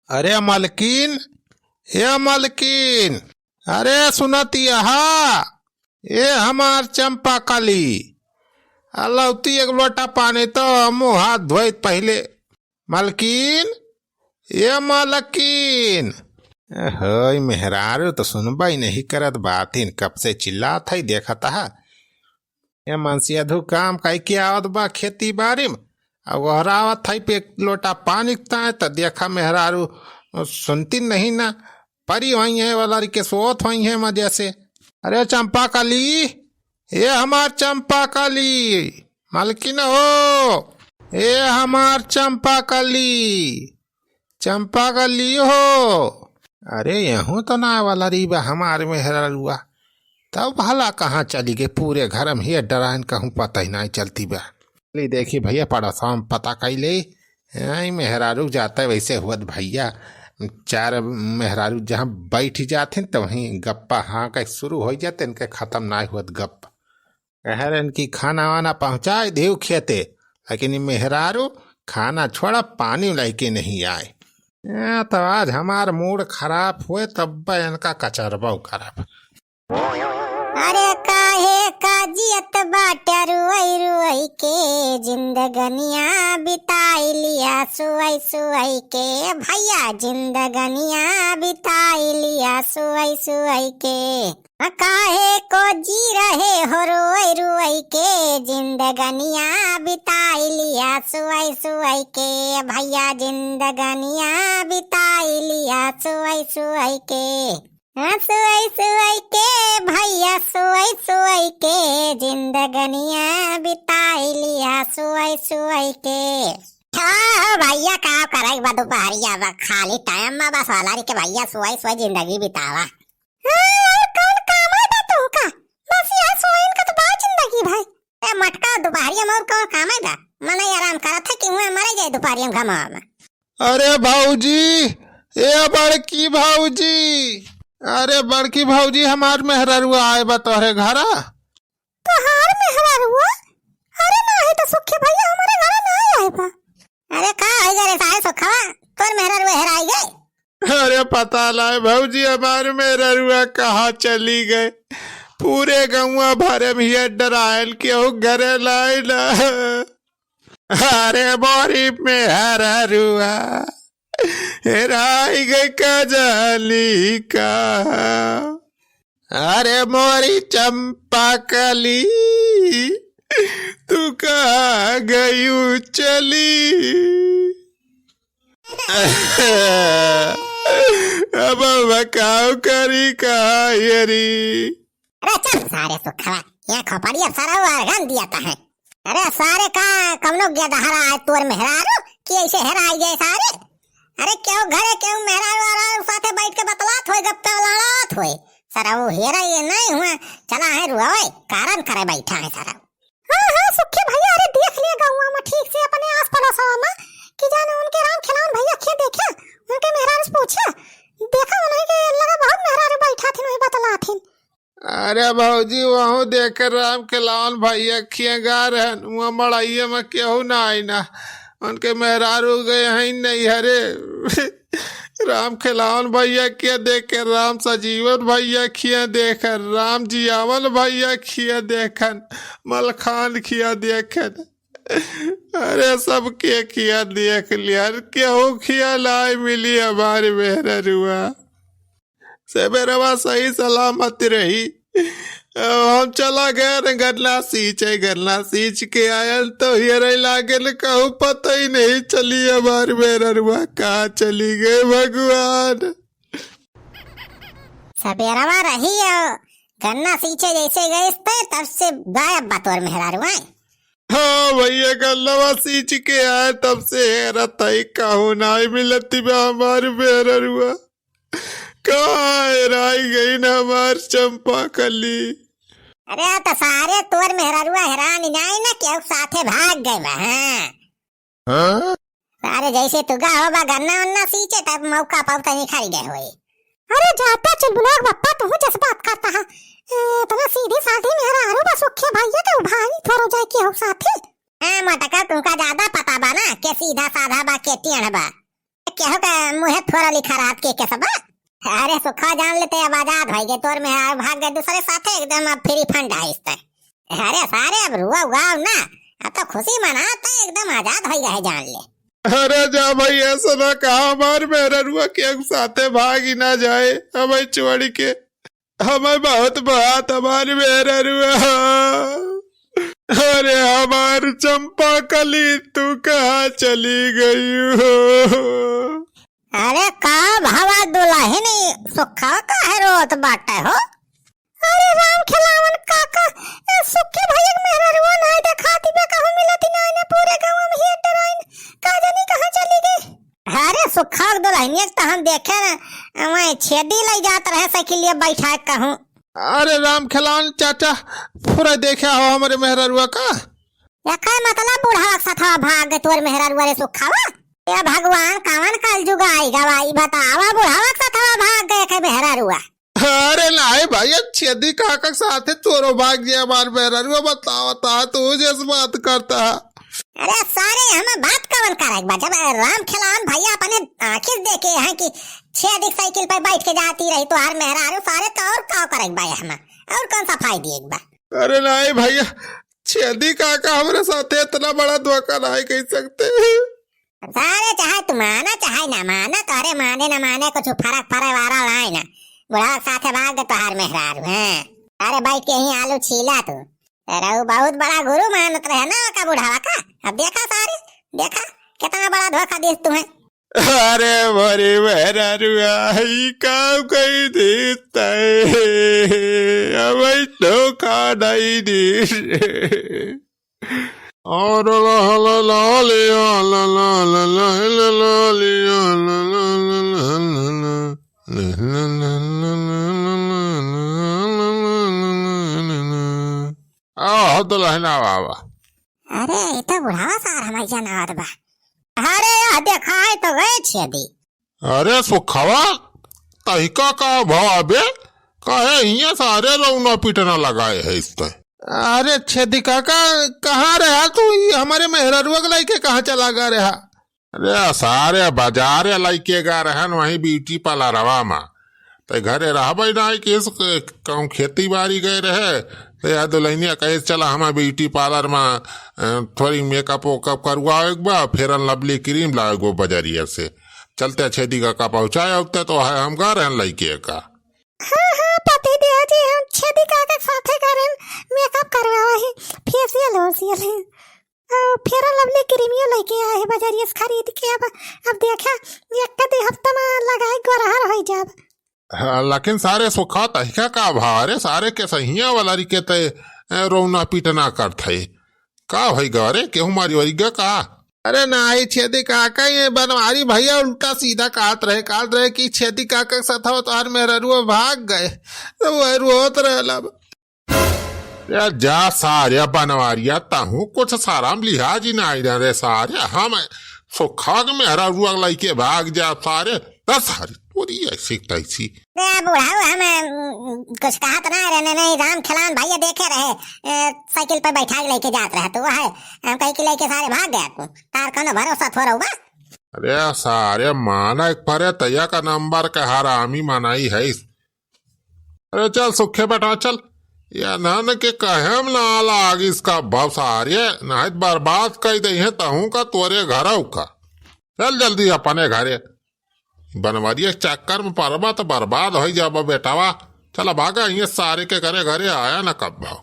अरे मालकिन, ए मालकिन, अरे सुनती हा, ए हमार चंपा काली, अलौती एक लोटा पानी तो मुँह हाथ धोए पहले। मालकिन, ए मालकिन, होय मेहरारू तो सुनबा ही नहीं करत बातिन, कब से चिल्लात है देखता है। ये मनसी अधू काम काई के आवत बा खेती बाड़ी में, वहरावत है पे एक लोटा पानी है तो देखा मेहरारू सुनती नहीं ना, परी वही है वाला के सोत वही है मजे से। अरे चंपा काली, ये हमार चंपा काली, मालकिन हो, ये हमार चंपा काली, चंपा काली हो। अरे यहूँ तो ना वाला रीबा हमारे मेहरारुआ, तब भला कहाँ चली गई, पूरे घर में ही डरान कहूँ पता ही नहीं चलती बा। देखी भैया पड़ोसा में पता कई ले, मेहरारू जाता है वैसे हुआ भैया, चार मेहरारू जहाँ बैठ जाते तो वहीं गप्पा हाँ का शुरू हो जाते, इनके खत्म ना हुआ गप। कह इनकी खाना वाना पहुँचाए देव खेते, लेकिन मेहरारू खाना छोड़ा पानी लेके नहीं आए। तो आज हमार मूड खराब हुए तब इनका कचरबा खराब। अरे काहे काजियत बाटे रुई रुई के, जिंदगनिया बिताई लिया सुई सुई के, भैया जिंदगनिया बिताई लिया सुई सुई के। काहे को जी रहे हो रोई रोई के, जिंदगनिया बिताई लिया सुई सुई के, भैया जिंदगनिया बिताई लिया सुई सुई के। सुई सुई के भैया सुई सुई के, जिंदगनिया बिताई लिया सुई सुई के। हाँ भैया का कराई बा दोपहरिया बा खाली टाइम में बस वाला के भैया सुई सुई जिंदगी बितावा। कौन काम है तू का, बस यार सुई का तो बहुत जिंदगी भाई। ए मटका दोपहरिया में और कौन काम है बा, मने आराम करत है कि हुए मरे जाए दोपहरिया में घमा में। अरे भाऊजी, ए बड़की भाऊजी, अरे बड़की भाऊजी हमार मेहरारुआ आए बा तोहरे घरा। तोहार मेहरारुआ? अरे नहीं तो सुखे भैया हमारे घर नहीं आए बा। अरे का हो गए सारे सुखवा, तोर मेहरारुआ हेराई गए। अरे पता लाए भाऊजी हमारे मेहरारुआ कहाँ चली गए, पूरे गौवा भरे में ये डरायल क्यों घरे लाई ना। अरे बोरी मेहरारुआ हेराई गई कजली का, अरे मोरी चंपा कली तू कहाँ गयू चली। अब बकाऊ करी कहा येरी। अरे चल सारे सुखवा, यहाँ खोपड़ी अब सारा वारगन दिया था है। अरे सारे का कमनो गया दहरा है तोर मेहरारू कि ऐसे हेराई गए सारे। अरे क्यों घरे क्यों मेहरारू साथे बैठ के बतलात होए गप्पे लड़ात होए, सारा वो हेरा ये नहीं हुआ चला है रुआवे कारण करे बैठा है सारा। हाँ सुखे भैया, अरे देख लिया गाँव में ठीक से अपने आस पड़ोस में कि जाने उनके राम खिलावन भैया खे देखे, उनके मेहरारू से पूछा, देखा उन्हें के लगा बहुत मेहरारू बैठा थे वही बतलात थे। अरे भाजी वहाँ देख राम खिलावन भैया खिएगा रहन, वहाँ मड़ाइया में क्यों ना आई ना, उनके मेहरारू गए हैं नहीं हरे। राम खिलावन भैया किया देखे, राम सजीवन भैया खिया देखन, राम जियावन भैया खिया देखन, मलखान खिया देखन। अरे सब के किया देख लिया, क्यों खिया लाई मिली हमारे मेहरारुआ, सेबेरवा सही सलामत रही। हम चला गए गन्ना सींच के आयल तो हिरे लागल कहूँ पता ही नहीं चली हमारे मेहरारुआ कहाँ चली गए भगवान। सबेरवा रही गन्ना सींचे जैसे गए तब से गायब बतौर मेहरारुआ। हाँ भैया गन्ना सींच के आए तब से हैरत ही कहूँ नहीं मिलती हमारे मेहरारुआ, कहाँ हेराई गई ना हमार चंपा कली। अरे तो सारे तोर मेहरारुआ हैरान नहीं ना क्यों साथे भाग गए। हाँ सारे जैसे तुगा होगा गन्ना वन्ना सींचे तब मौका पावता निखर गए हुए। अरे जाता चल बुलाओ बप्पा, तू जैसे बात करता है तना सीधी साधी मेहरारू बस सुखे भैया तो भाई थोड़ा जाए के हो साथे। मटका तुमका ज्यादा पता बा ना के सीधा साधा बा के टियण बा, क्या का मुहे थोड़ा लिखा रात के सब। अरे सुखा जान लेते अब आजाद हो गए तोर में भाग गए दूसरे साथे एकदम अब फ्री फंड है इस तरह। अरे सारे अब रुआ हुआ ना अब तो खुशी मनाते एकदम आजाद हो गए जान ले। अरे जा भाई ऐसा ना कहा हमारे मेरा रुआ के साथे भाग ही ना जाए हमें छोड़ के। हमें बहुत बात हमारे मेरा रुआ। अरे हमारी चंपा कली तू कहाँ चली गई हो? अरे का भावा दुल्हन सुखा का है रोत बाटे हो। अरे राम खिलावन काका सुखे भैया मेरा रुआ नहीं दिखाती पे कहूं मिलती ना ना पूरे गांव में ही डराइन का जानी कहां चली गई। अरे सुखा दुल्हन एक तो हम देखे ना मैं छेदी ले जात रहे साइकिलिया बैठा कहूं। अरे राम खिलावन चाचा पूरा देखा हो हमारे मेहरुआ का। या काय मतलब बूढ़ा साथा भाग तोर मेहरुआ रे सुखावा। ये भगवान कावन काल जुग आई गवाई बतावा बूढ़ा साथा भाग गए के मेहरुआ। अरे नहीं भाई छेदी काका साथे चोरो भाग गया हमारे मेहरुआ बतावता तू जिस बात करता। अरे सारे हमें बात कवन करे जब राम खिलावन भैया अपने आंखें देखे हैं कि छेदी साइकिल पर बैठ के जाती रही तो हर मेहरारू सारे तो और का करे भाई हमें और कौन सा फायदा एक बार। अरे नहीं भैया छेदी काका हमारे साथ इतना बड़ा धोखा नहीं कह सकते। सारे चाहे तू माना चाहे ना माना तो अरे माने ना माने कुछ फर्क वाला नहीं ना बुढ़ा साथे भाग तो हार मेहरारू है। अरे बैठ के यहीं आलू छीला तू रहू बहुत बड़ा गुरु मानत रहे ना का बुढ़ावा का। अब देखा सारे देखा कितना बड़ा धोखा दिस तुम्हें। अरे बड़ी मेहरारू आई काम कही देता है अब धोखा नहीं दी। और दुल्हना बाबा। अरे ये तो बुढ़ावा सार हमारी जनावत बा। अरे देखा है तो गए छेदी। अरे सुखवा तहिका का भावे कहे हिया सारे रौना पीटना लगाए है इस पे। अरे छेदी काका कहाँ रहा तू हमारे मेहरुआ के लाइके कहाँ चला गा रहा? अरे सारे बाजारे लाइके गा रहन वही ब्यूटी पार्लर रवा मा तो घरे रहा ना किस कहूँ खेती बाड़ी गए रहे तो यार दुल्हनिया कहे चला हमारे ब्यूटी पार्लर में थोड़ी मेकअप वेकअप करवा एक बार फेरन लवली क्रीम लाएगो बजरिया से चलते छेदी काका पहुँचाए उगते तो है हम गा रहे लाइके का। हाँ पति दिया जी हम छेदी काका साथे करें मेकअप करवावा है फेशियल होशियल है फेरन लवली क्रीमियो लेके आए है बजरिया से खरीद के। अब देखा एक दे हफ्ता में लगाई गोरहर हो जाब। हाँ, लेकिन सारे सुखा तहिका का भारे सारे के सहिया वाला रिके ते रोना पीटना करते का भाई गरे केहू मारी वारी गा का। अरे नहीं छेदी काका ये बनवारी भैया उल्टा सीधा काट रहे कि छेदी काका साथ हो तो हर मेहरुआ भाग गए तो वह रोत रहे जा सारे बनवारिया ताहू कुछ सारा लिहाज ही नहीं रहे सारे हम सुखा के मेहरुआ लाइके भाग जा सारे दस सारी पूरी ऐसी तैसी। बुढ़ा हमें कुछ कहा तो नहीं राम खिलावन भैया देखे रहे साइकिल पर बैठा के लेके जात रहे तो वह हम कहीं के लेके सारे भाग गए तार का भरोसा थोड़ा हुआ। अरे सारे माना एक परे तैया का नंबर का हरामी मनाई है। अरे चल सुखे बैठा चल या नन के कहम ना लाग इसका भाव सारे नहीं बर्बाद कर दे है तहू का तोरे घर का। चल जल्दी अपने घरे बनवारिया चक्कर में परबा तो बर्बाद हो जाबा बेटावा। चला भागा ये सारे के घरे आया ना कब भाव।